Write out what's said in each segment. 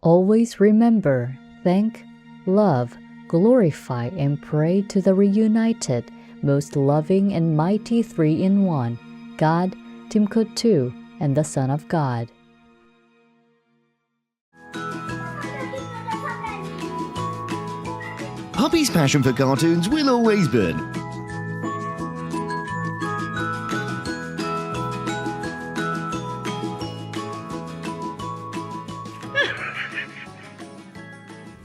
Always remember, thank, love, glorify, and pray to the reunited, most loving and mighty three-in-one, God, Timkut and the Son of God. Puppy's passion for cartoons will always burn.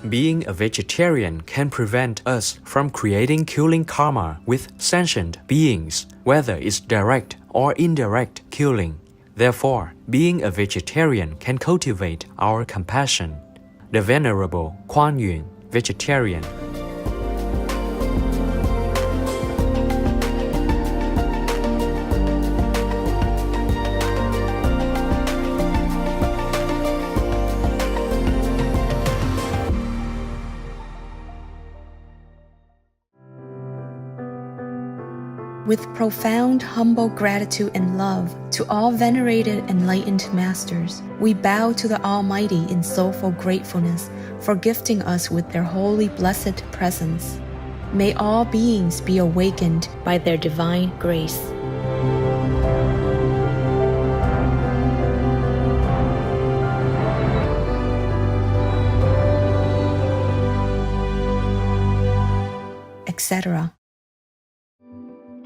Being a vegetarian can prevent us from creating killing karma with sentient beings, whether it's direct or indirect killing. Therefore, being a vegetarian can cultivate our compassion. The Venerable Kuan Yin, vegetarian. With profound, humble gratitude and love to all venerated enlightened masters, we bow to the Almighty in soulful gratefulness for gifting us with their holy blessed presence. May all beings be awakened by their divine grace. Etc.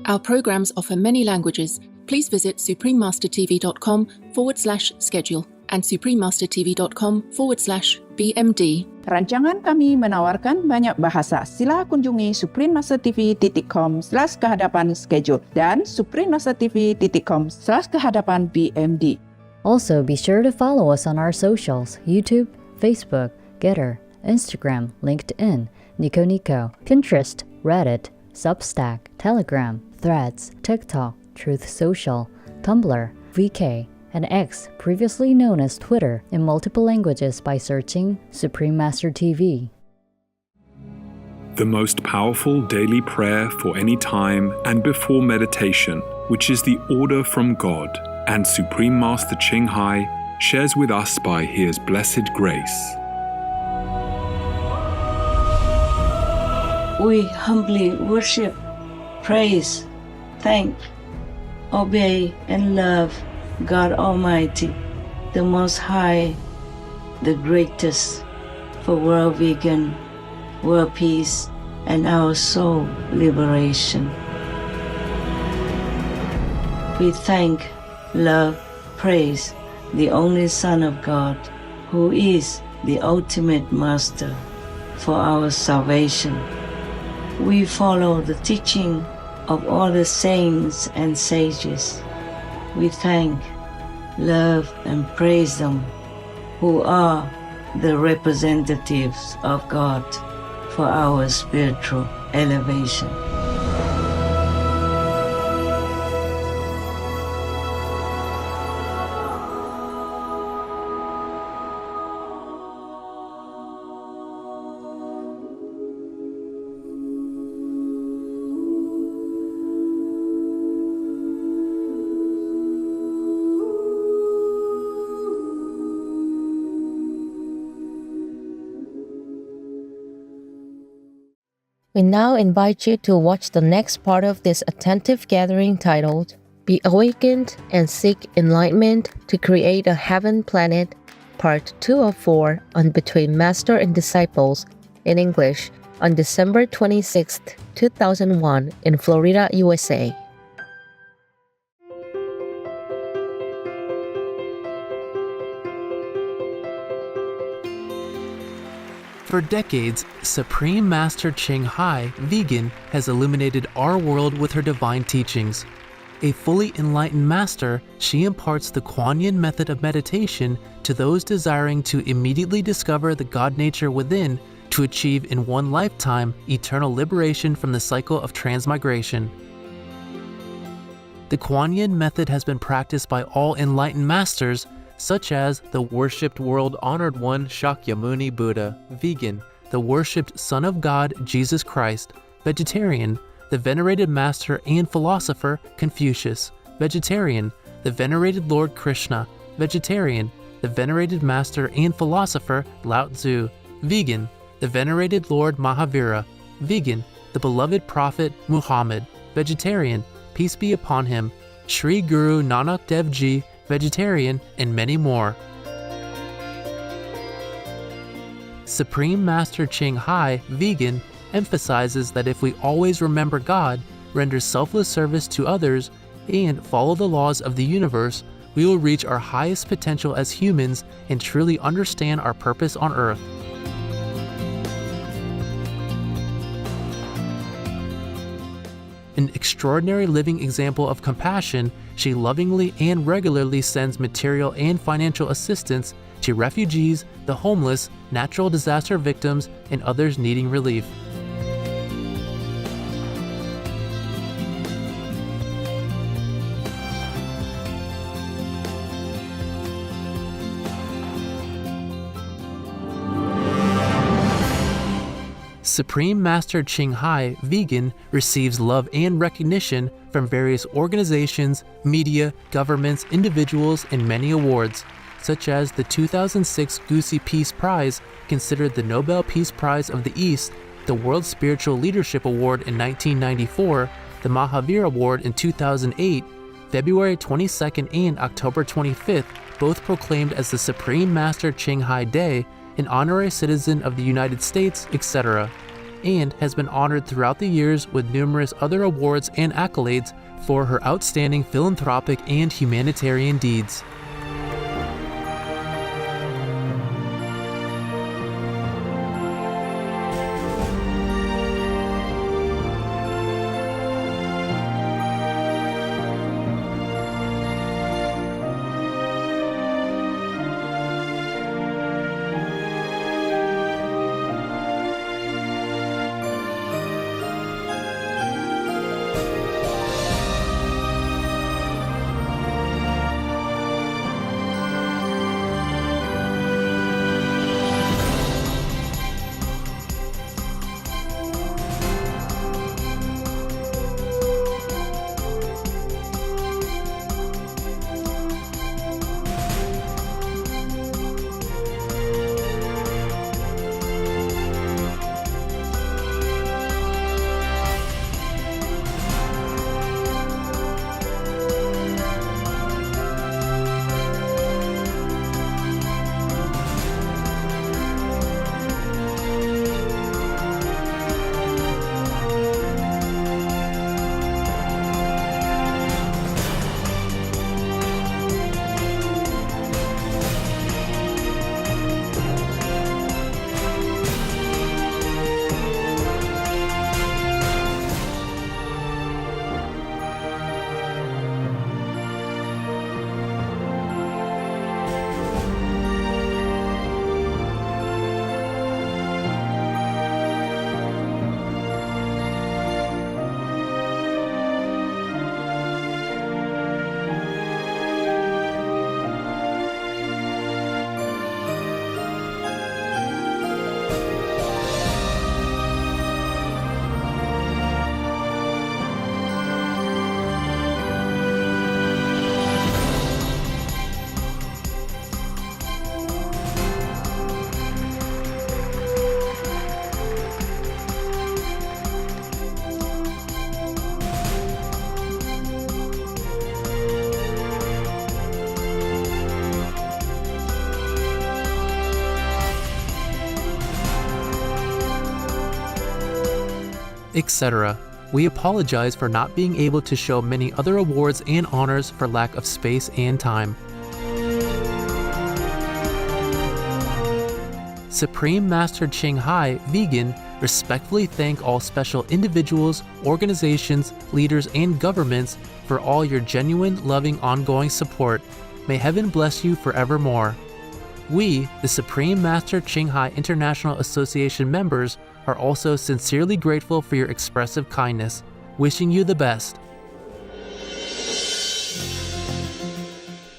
Our programs offer many languages. Please visit suprememastertv.com/schedule and suprememastertv.com/BMD. Rancangan kami menawarkan banyak bahasa. Sila kunjungi suprememastertv.com/kehadapan schedule dan suprememastertv.com/kehadapan BMD. Also, be sure to follow us on our socials: YouTube, Facebook, Getter, Instagram, LinkedIn, Nico, Pinterest, Reddit, Substack, Telegram, Threads, TikTok, Truth Social, Tumblr, VK, and X, previously known as Twitter, in multiple languages by searching Supreme Master TV. The most powerful daily prayer for any time and before meditation, which is the order from God, and Supreme Master Ching Hai shares with us by His blessed grace. We humbly worship, praise, thank, obey, and love God Almighty, the Most High, the greatest, for world vegan, world peace, and our soul liberation. We thank, love, praise the only Son of God, who is the ultimate Master for our salvation. We follow the teaching of all the saints and sages. We thank, love, and praise them, who are the representatives of God for our spiritual elevation. We now invite you to watch the next part of this attentive gathering titled, Be Awakened and Seek Enlightenment to Create a Heaven Planet, Part 2 of 4 on Between Master and Disciples in English on December 26, 2001 in Florida, USA. For decades, Supreme Master Ching Hai, vegan, has illuminated our world with her divine teachings. A fully enlightened master, she imparts the Kuan Yin method of meditation to those desiring to immediately discover the God nature within to achieve in one lifetime eternal liberation from the cycle of transmigration. The Kuan Yin method has been practiced by all enlightened masters, such as the worshipped world-honored one Shakyamuni Buddha, vegan, the worshipped Son of God Jesus Christ, vegetarian, the venerated master and philosopher Confucius, vegetarian, the venerated Lord Krishna, vegetarian, the venerated master and philosopher Lao Tzu. Vegan, the venerated Lord Mahavira. Vegan, the beloved prophet Muhammad. Vegetarian, peace be upon him, Sri Guru Nanak Dev Ji, vegetarian, and many more. Supreme Master Ching Hai, vegan, emphasizes that if we always remember God, render selfless service to others, and follow the laws of the universe, we will reach our highest potential as humans and truly understand our purpose on Earth. An extraordinary living example of compassion, she lovingly and regularly sends material and financial assistance to refugees, the homeless, natural disaster victims, and others needing relief. Supreme Master Ching Hai, vegan, receives love and recognition from various organizations, media, governments, individuals, and many awards, such as the 2006 Gusi Peace Prize, considered the Nobel Peace Prize of the East, the World Spiritual Leadership Award in 1994, the Mahavir Award in 2008, February 22nd and October 25th, both proclaimed as the Supreme Master Ching Hai Day, an honorary citizen of the United States, etc., and has been honored throughout the years with numerous other awards and accolades for her outstanding philanthropic and humanitarian deeds. Etc. We apologize for not being able to show many other awards and honors for lack of space and time. Supreme Master Ching Hai, vegan, respectfully thank all special individuals, organizations, leaders, and governments for all your genuine, loving, ongoing support. May heaven bless you forevermore. We, the Supreme Master Ching Hai International Association members, are also sincerely grateful for your expressive kindness, wishing you the best.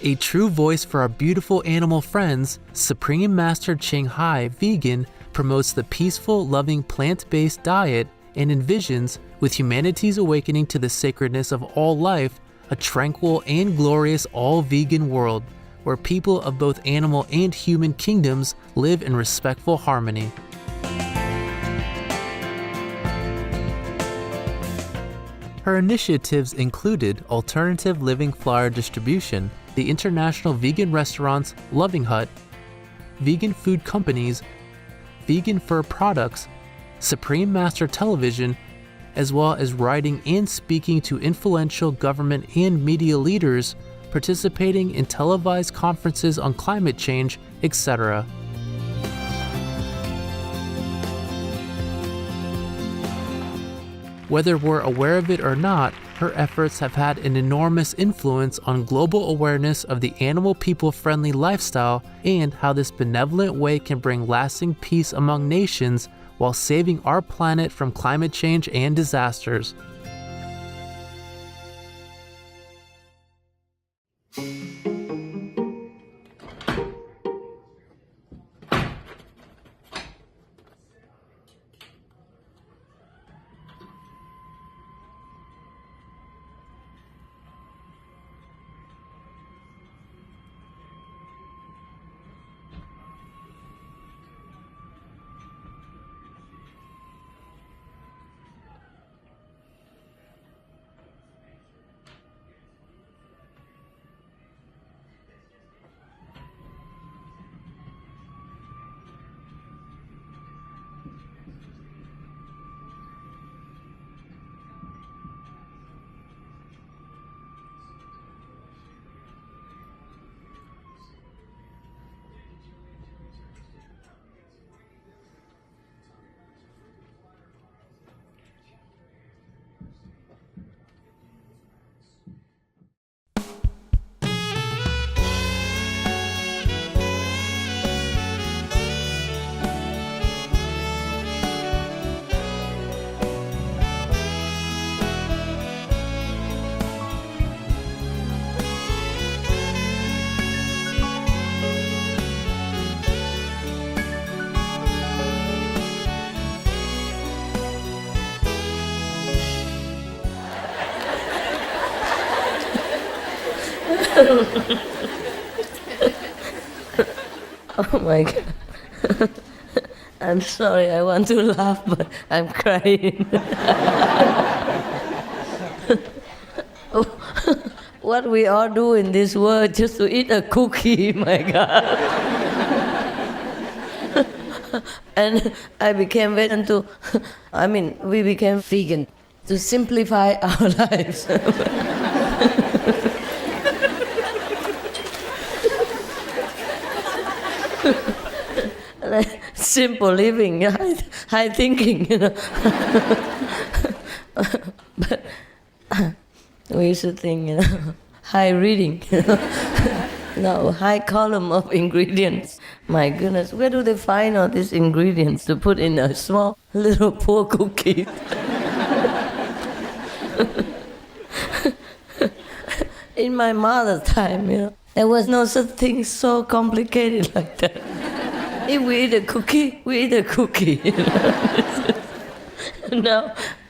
A true voice for our beautiful animal friends, Supreme Master Ching Hai, vegan, promotes the peaceful, loving plant-based diet and envisions, with humanity's awakening to the sacredness of all life, a tranquil and glorious all-vegan world, where people of both animal and human kingdoms live in respectful harmony. Her initiatives included alternative living flyer distribution, the international vegan restaurants Loving Hut, vegan food companies, vegan fur products, Supreme Master Television, as well as writing and speaking to influential government and media leaders, participating in televised conferences on climate change, etc. Whether we're aware of it or not, her efforts have had an enormous influence on global awareness of the animal people-friendly lifestyle and how this benevolent way can bring lasting peace among nations while saving our planet from climate change and disasters. Oh my God. I'm sorry, I want to laugh, but I'm crying. What we all do in this world just to eat a cookie, my God. And I became vegan we became vegan to simplify our lives. Like simple living, high thinking, But we used to think, high reading, No, high column of ingredients. My goodness, where do they find all these ingredients to put in a small little poor cookie? In my mother's time, there was no such thing so complicated like that. If we eat a cookie, we eat a cookie.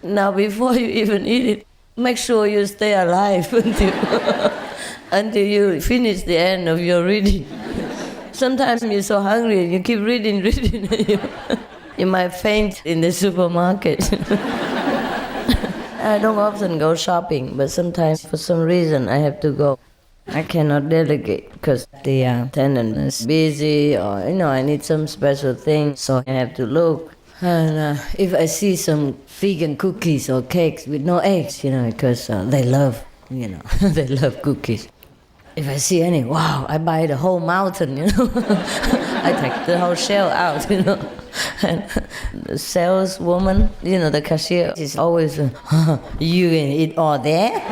Now before you even eat it, make sure you stay alive until you finish the end of your reading. Sometimes you're so hungry, you keep reading, you might faint in the supermarket. I don't often go shopping, but sometimes for some reason I have to go. I cannot delegate because the attendant is busy or, I need some special thing, so I have to look. And if I see some vegan cookies or cakes with no eggs, because they love, they love cookies. If I see any, wow, I buy the whole mountain, I take the whole shell out, And the saleswoman, the cashier, is always, you gonna eat all that?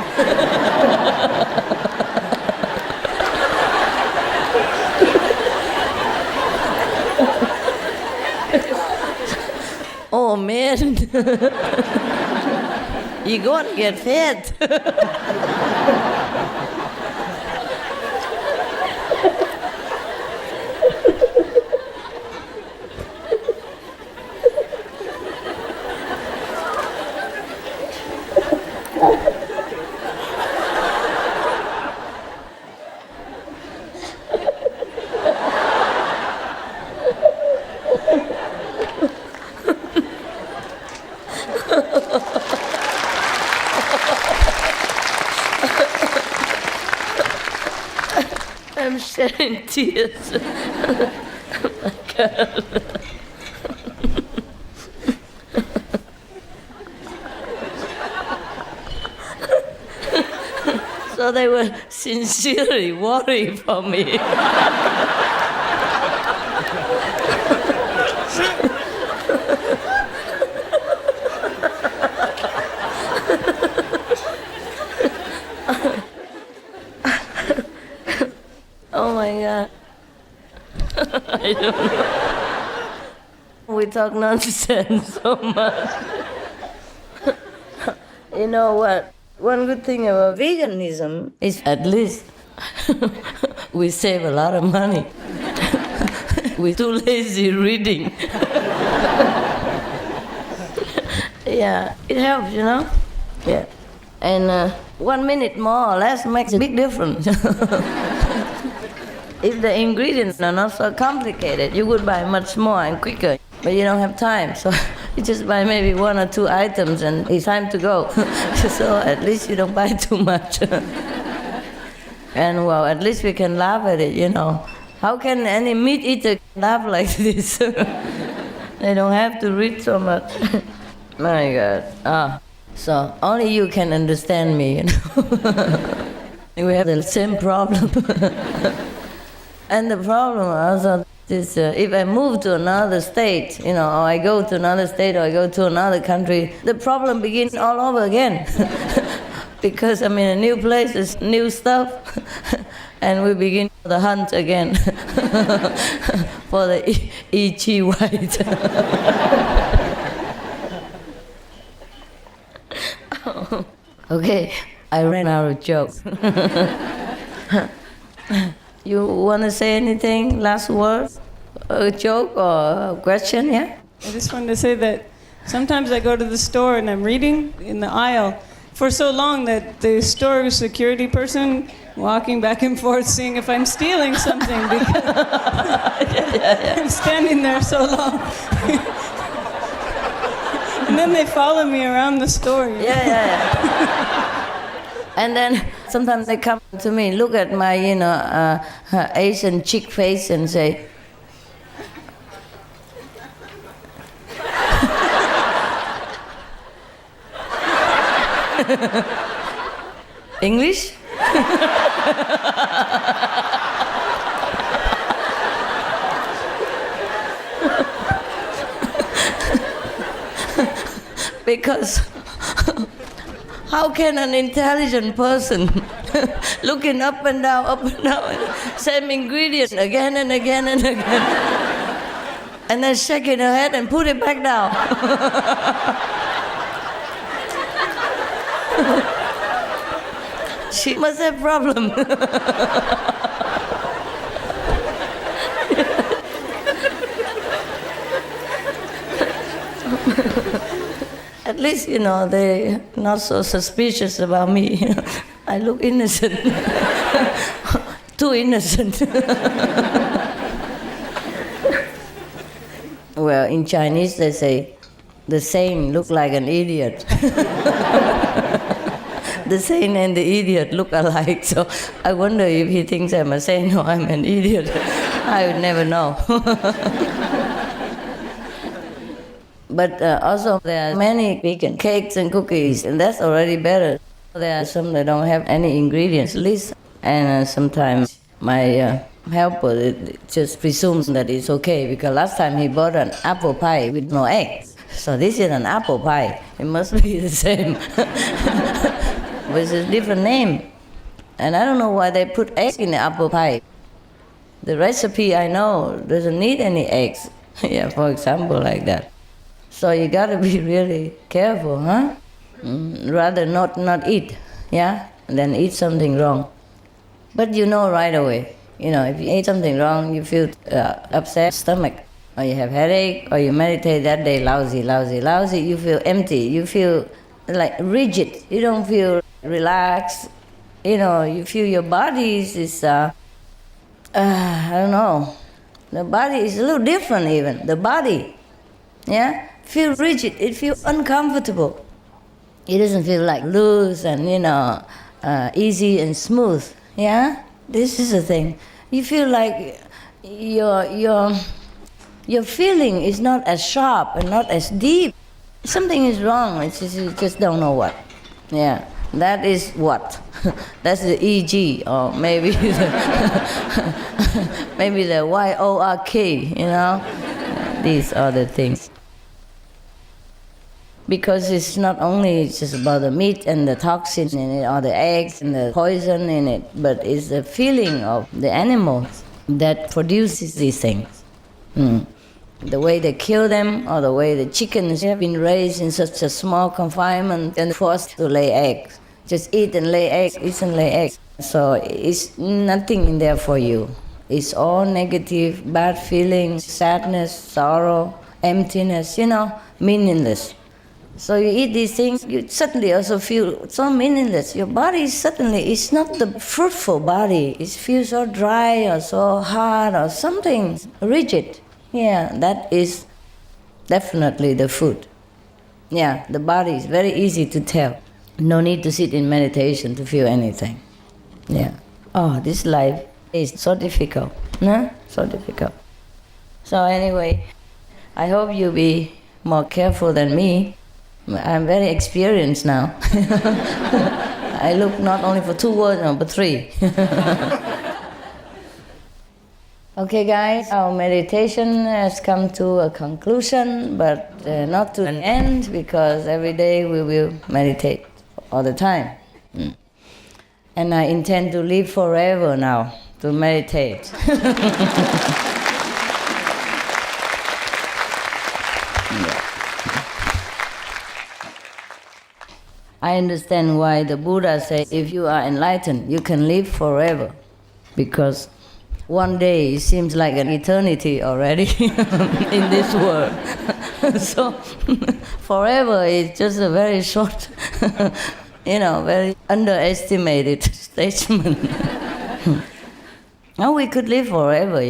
Oh man, you're gonna get fat. I'm shedding tears. Oh my God. So they were sincerely worried for me. Oh my God. I don't know. We talk nonsense so much. You know what? One good thing about veganism is at least we save a lot of money. We're too lazy reading. Yeah, it helps, you know? Yeah. And 1 minute more or less makes a big difference. If the ingredients are not so complicated, you would buy much more and quicker, but you don't have time. So you just buy maybe 1 or 2 items and it's time to go. So at least you don't buy too much. And well, at least we can laugh at it, you know. How can any meat eater laugh like this? They don't have to read so much. My God. So only you can understand me, you know. We have the same problem. And the problem also is if I move to another state, you know, or I go to another state or I go to another country, the problem begins all over again. Because I'm in a new place, there's new stuff, and we begin the hunt again for the E.G. White. Okay, I ran out of jokes. You want to say anything? Last word? A joke or a question, yeah? I just wanted to say that sometimes I go to the store and I'm reading in the aisle for so long that the store security person walking back and forth seeing if I'm stealing something because I'm standing there so long. And then they follow me around the store. Yeah. And then sometimes they come to me, look at my, you know, Asian chick face and say, English? Because how can an intelligent person looking up and down, same ingredient again and again and again, and then shaking her head and put it back down? She must have problem. At least, you know, they're not so suspicious about me. I look innocent. Too innocent. Well, in Chinese they say, the saint look like an idiot. The saint and the idiot look alike, so I wonder if he thinks I'm a saint or I'm an idiot. I would never know. But also there are many vegan cakes and cookies, and that's already better. There are some that don't have any ingredients list, and sometimes my helper just presumes that it's okay because last time he bought an apple pie with no eggs. So this is an apple pie. It must be the same. But it's a different name. And I don't know why they put eggs in the apple pie. The recipe I know doesn't need any eggs. Yeah, for example, like that. So you gotta be really careful, huh? Rather not eat, yeah, than eat something wrong. But you know right away, you know, if you eat something wrong, you feel upset stomach, or you have headache, or you meditate that day, lousy, you feel empty, you feel like rigid, you don't feel relaxed, you know, you feel your body is I don't know, the body is a little different even, the body, yeah? Feel rigid, it feels uncomfortable. It doesn't feel like loose and, you know, easy and smooth, yeah? This is the thing. You feel like your feeling is not as sharp and not as deep. Something is wrong. It's just, you just don't know what. Yeah, that is what. That's the EG, or maybe maybe the YORK. You know, these are the things. Because it's not only just about the meat and the toxins in it, or the eggs and the poison in it, but it's the feeling of the animals that produces these things. The way they kill them, or the way the chickens have been raised in such a small confinement and forced to lay eggs. Just eat and lay eggs, eat and lay eggs. So it's nothing in there for you. It's all negative, bad feelings, sadness, sorrow, emptiness, meaningless. So you eat these things, you suddenly also feel so meaningless. Your body suddenly is not the fruitful body. It feels so dry or so hard or something rigid. Yeah, that is definitely the food. Yeah, the body is very easy to tell. No need to sit in meditation to feel anything. Yeah. Oh, this life is so difficult. No? So difficult. So anyway, I hope you'll be more careful than me. I'm very experienced now. I look not only for 2 words, but 3. Okay, guys, our meditation has come to a conclusion, but not to an end, because every day we will meditate all the time. And I intend to live forever now to meditate. I understand why the Buddha said, if you are enlightened, you can live forever. Because one day seems like an eternity already in this world. So forever is just a very short, very underestimated statement. Now we could live forever,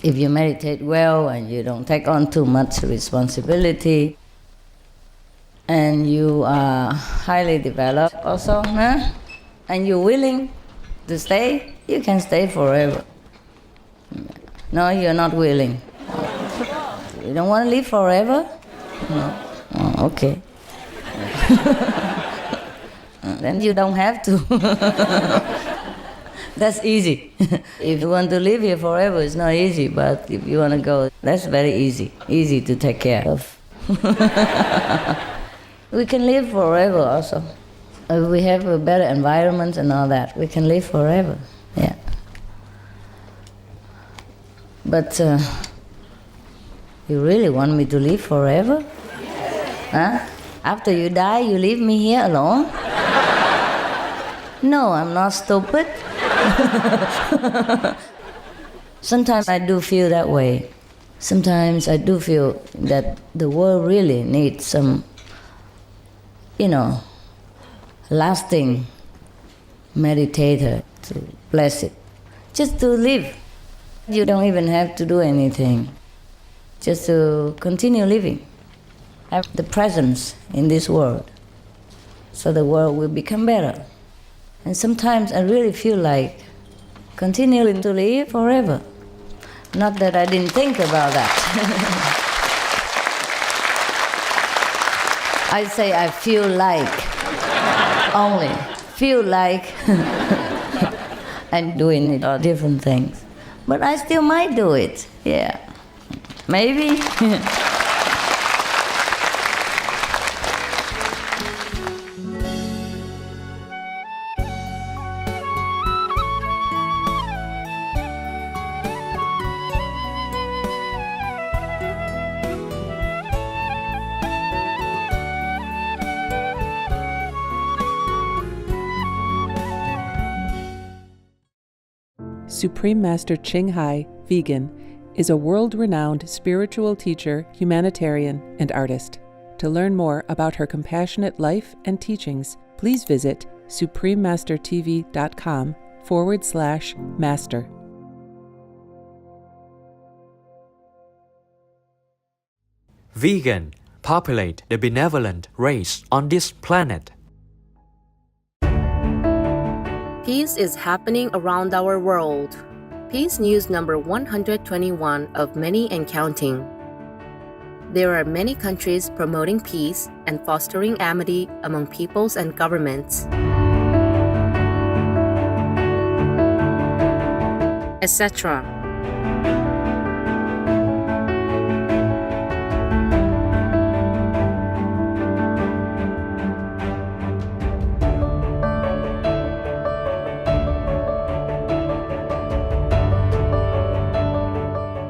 If you meditate well and you don't take on too much responsibility, and you are highly developed also, and you're willing to stay, you can stay forever. No, you're not willing. You don't want to live forever? No. Oh, okay. Then you don't have to. That's easy. If you want to live here forever, it's not easy, but if you want to go, that's very easy. Easy to take care of. We can live forever also. We have a better environment and all that. We can live forever, yeah. But you really want me to live forever? Huh? After you die, you leave me here alone? No, I'm not stupid. Sometimes I do feel that way. Sometimes I do feel that the world really needs some, lasting meditator to bless it. Just to live. You don't even have to do anything. Just to continue living. Have the presence in this world. So the world will become better. And sometimes I really feel like continuing to live forever. Not that I didn't think about that. I say I feel like, only feel like I'm doing it or different things. But I still might do it, yeah. Maybe. Supreme Master Ching Hai, vegan, is a world-renowned spiritual teacher, humanitarian, and artist. To learn more about her compassionate life and teachings, please visit suprememastertv.com/master. Vegan populate the benevolent race on this planet. Peace is happening around our world. Peace News number 121 of many and counting. There are many countries promoting peace and fostering amity among peoples and governments, etc.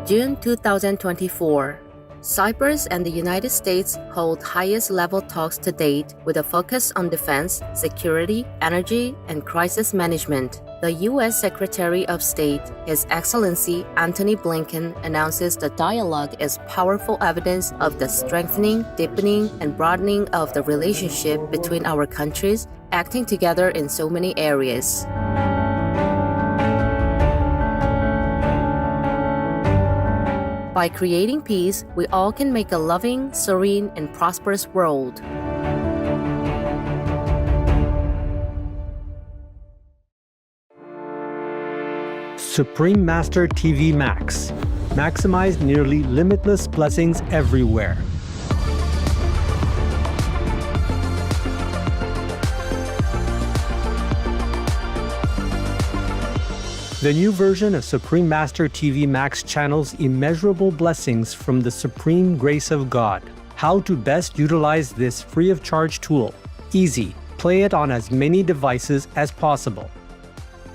June 2024. Cyprus and the United States hold highest-level talks to date with a focus on defense, security, energy, and crisis management. The U.S. Secretary of State, His Excellency Antony Blinken, announces the dialogue is powerful evidence of the strengthening, deepening, and broadening of the relationship between our countries, acting together in so many areas. By creating peace, we all can make a loving, serene, and prosperous world. Supreme Master TV Max. Maximize nearly limitless blessings everywhere. The new version of Supreme Master TV Max channels immeasurable blessings from the supreme grace of God. How to best utilize this free of charge tool. Easy. Play it on as many devices as possible.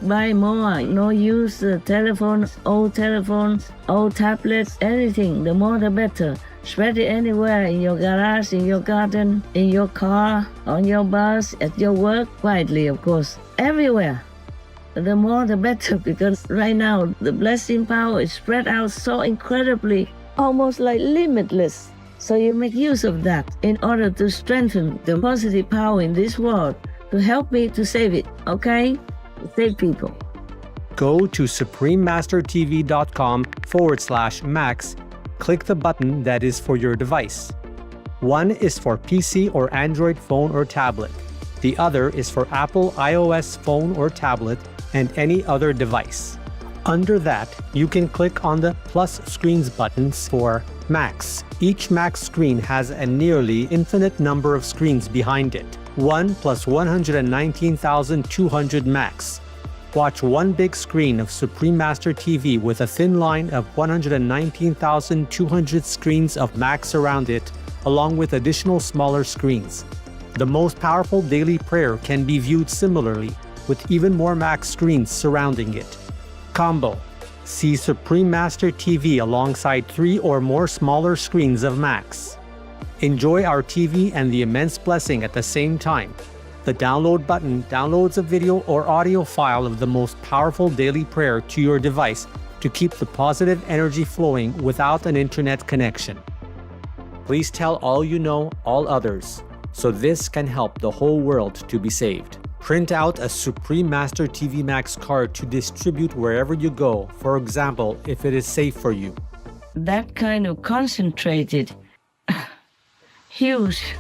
Buy more. No use telephones, old tablets, anything. The more the better. Spread it anywhere, in your garage, in your garden, in your car, on your bus, at your work, quietly of course. Everywhere. The more the better, because right now the blessing power is spread out so incredibly, almost like limitless. So you make use of that in order to strengthen the positive power in this world, to help me to save it, okay? Save people. Go to suprememastertv.com/max. Click the button that is for your device. One is for PC or Android phone or tablet. The other is for Apple iOS phone or tablet and any other device. Under that, you can click on the plus screens buttons for Max. Each Max screen has a nearly infinite number of screens behind it. 1 plus 119,200 Max. Watch one big screen of Supreme Master TV with a thin line of 119,200 screens of Max around it, along with additional smaller screens. The most powerful daily prayer can be viewed similarly, with even more Max screens surrounding it. Combo. See Supreme Master TV alongside 3 or more smaller screens of Max. Enjoy our TV and the immense blessing at the same time. The download button downloads a video or audio file of the most powerful daily prayer to your device to keep the positive energy flowing without an internet connection. Please tell all you know, all others, so this can help the whole world to be saved. Print out a Supreme Master TV Max card to distribute wherever you go, for example, if it is safe for you. That kind of concentrated, huge,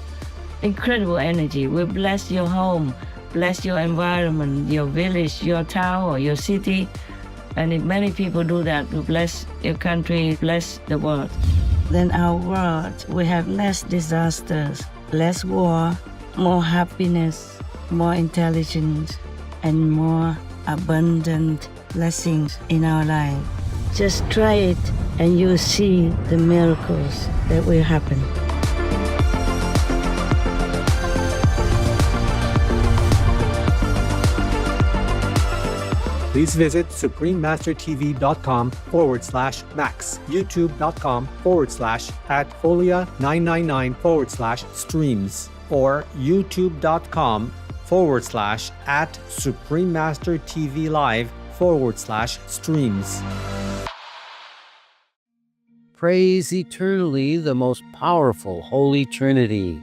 incredible energy will bless your home, bless your environment, your village, your town, or your city. And if many people do that, will bless your country, bless the world. Then our world will have less disasters, less war, more happiness, more intelligence, and more abundant blessings in our life. Just try it and you'll see the miracles that will happen. Please visit suprememastertv.com/max, youtube.com/@folia999/streams, or youtube.com/@suprememastertvlive/streams. Praise eternally the most powerful Holy Trinity,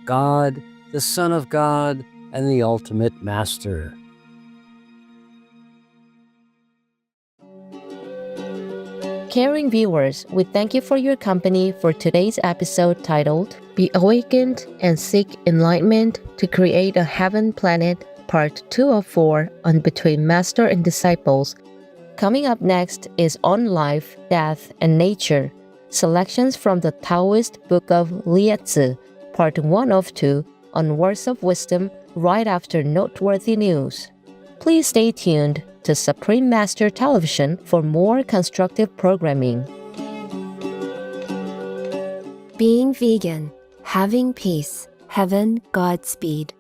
God, the Son of God, and the ultimate Master. Caring viewers, we thank you for your company for today's episode titled Be Awakened and Seek Enlightenment to Create a Heaven Planet, Part 2 of 4 on Between Master and Disciples. Coming up next is On Life, Death, and Nature. Selections from the Taoist Book of Liezi, Part 1 of 2 on Words of Wisdom right after Noteworthy News. Please stay tuned to Supreme Master Television for more constructive programming. Being vegan, having peace, heaven, Godspeed.